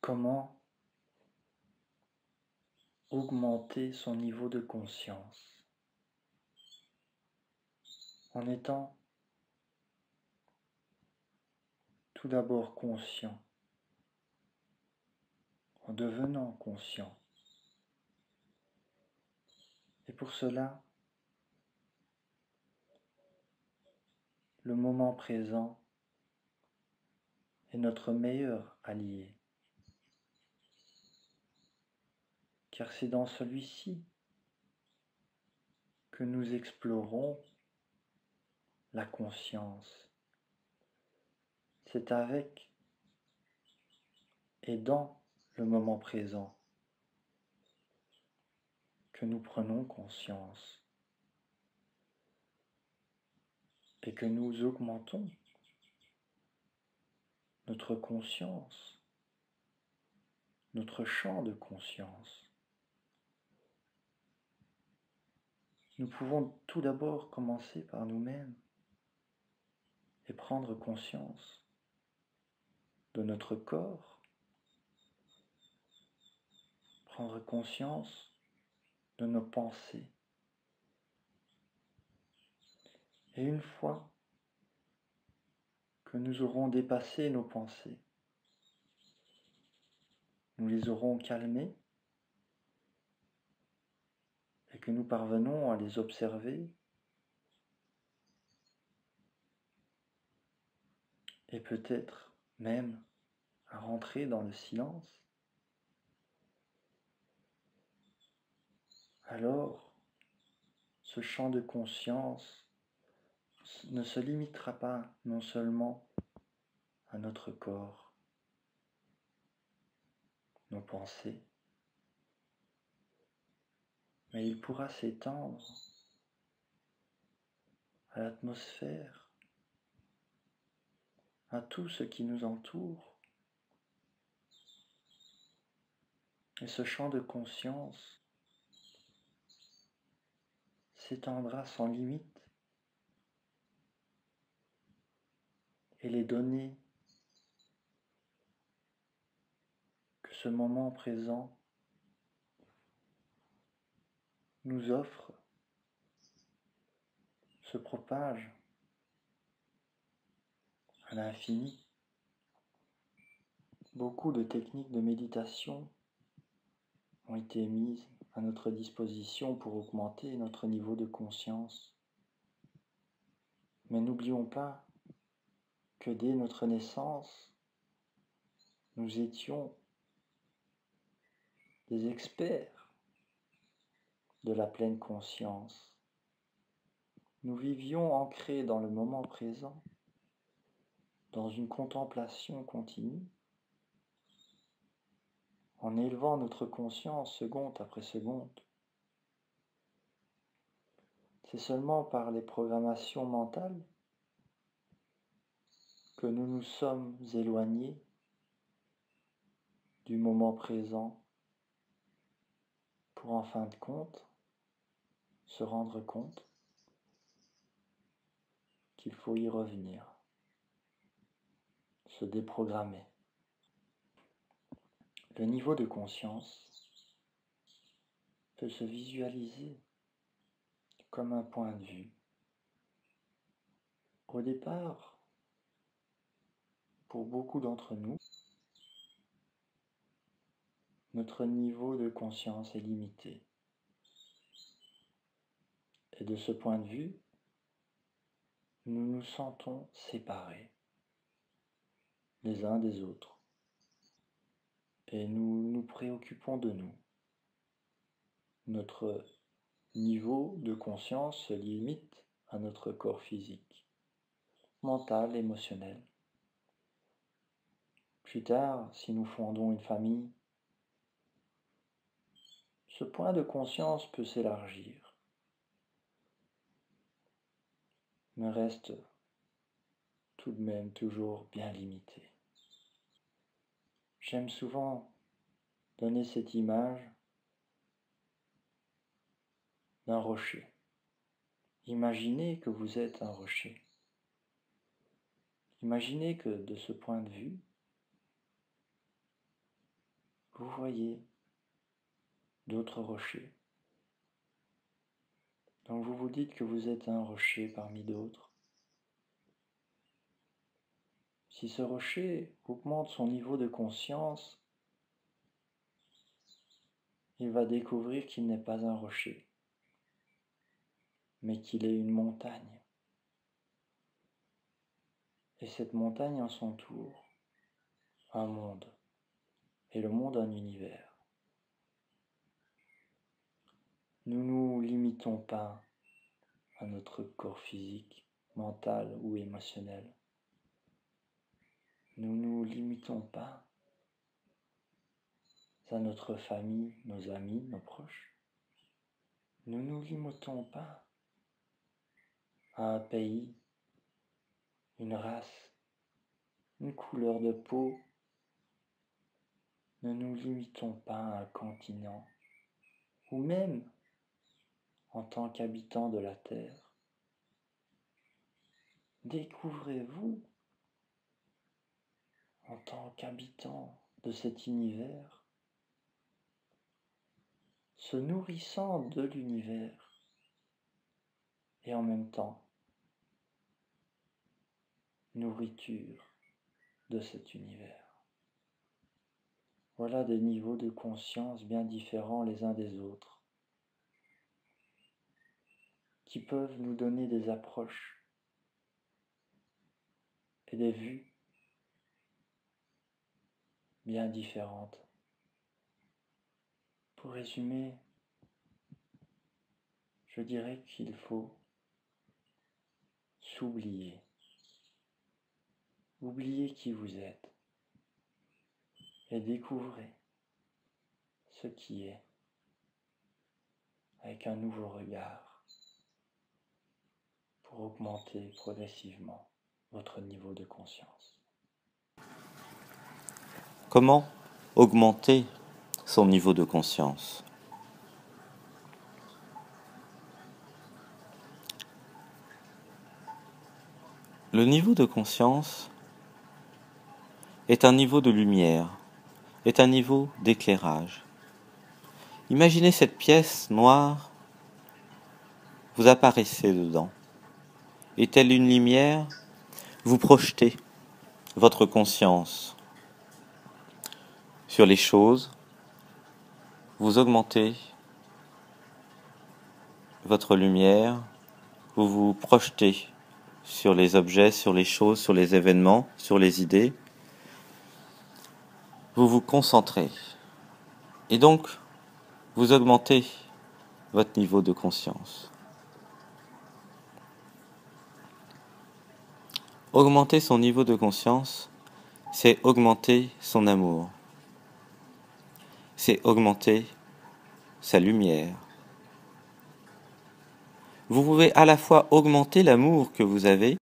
Comment augmenter son niveau de conscience en étant tout d'abord conscient, en devenant conscient. Et pour cela, le moment présent est notre meilleur allié, car c'est dans celui-ci que nous explorons la conscience. C'est avec et dans le moment présent que nous prenons conscience et que nous augmentons notre conscience, notre champ de conscience. Nous pouvons tout d'abord commencer par nous-mêmes et prendre conscience de notre corps, prendre conscience de nos pensées. Et une fois que nous aurons dépassé nos pensées, nous les aurons calmées et que nous parvenons à les observer et peut-être même à rentrer dans le silence, alors ce champ de conscience ne se limitera pas non seulement à notre corps, nos pensées, mais il pourra s'étendre à l'atmosphère, à tout ce qui nous entoure. Et ce champ de conscience s'étendra sans limite. Et les données que ce moment présent nous offre se propagent à l'infini. Beaucoup de techniques de méditation ont été mises à notre disposition pour augmenter notre niveau de conscience. Mais n'oublions pas que dès notre naissance, nous étions des experts de la pleine conscience. Nous vivions ancrés dans le moment présent, dans une contemplation continue, en élevant notre conscience seconde après seconde. C'est seulement par les programmations mentales que nous nous sommes éloignés du moment présent pour en fin de compte se rendre compte qu'il faut y revenir, se déprogrammer. Le niveau de conscience peut se visualiser comme un point de vue. Au départ, pour beaucoup d'entre nous, notre niveau de conscience est limité. Et de ce point de vue, nous nous sentons séparés les uns des autres. Et nous nous préoccupons de nous. Notre niveau de conscience se limite à notre corps physique, mental, émotionnel. Plus tard, si nous fondons une famille, ce point de conscience peut s'élargir, mais reste tout de même toujours bien limité. J'aime souvent donner cette image d'un rocher. Imaginez que vous êtes un rocher. Imaginez que de ce point de vue, vous voyez d'autres rochers. Donc vous vous dites que vous êtes un rocher parmi d'autres. Si ce rocher augmente son niveau de conscience, il va découvrir qu'il n'est pas un rocher, mais qu'il est une montagne. Et cette montagne en son tour, un monde, et le monde un univers. Nous ne nous limitons pas à notre corps physique, mental ou émotionnel. Nous ne nous limitons pas à notre famille, nos amis, nos proches. Nous ne nous limitons pas à un pays, une race, une couleur de peau. Ne nous limitons pas à un continent, ou même en tant qu'habitants de la Terre. Découvrez-vous en tant qu'habitants de cet univers, se nourrissant de l'univers et en même temps nourriture de cet univers. Voilà des niveaux de conscience bien différents les uns des autres, qui peuvent nous donner des approches et des vues bien différentes. Pour résumer, je dirais qu'il faut s'oublier, oublier qui vous êtes et découvrez ce qui est avec un nouveau regard pour augmenter progressivement votre niveau de conscience. Comment augmenter son niveau de conscience ? Le niveau de conscience est un niveau de lumière, est un niveau d'éclairage. Imaginez cette pièce noire, vous apparaissez dedans. Et telle une lumière, vous projetez votre conscience sur les choses, vous augmentez votre lumière, vous vous projetez sur les objets, sur les choses, sur les événements, sur les idées. Vous vous concentrez. Et donc, vous augmentez votre niveau de conscience. Augmenter son niveau de conscience, c'est augmenter son amour. C'est augmenter sa lumière. Vous pouvez à la fois augmenter l'amour que vous avez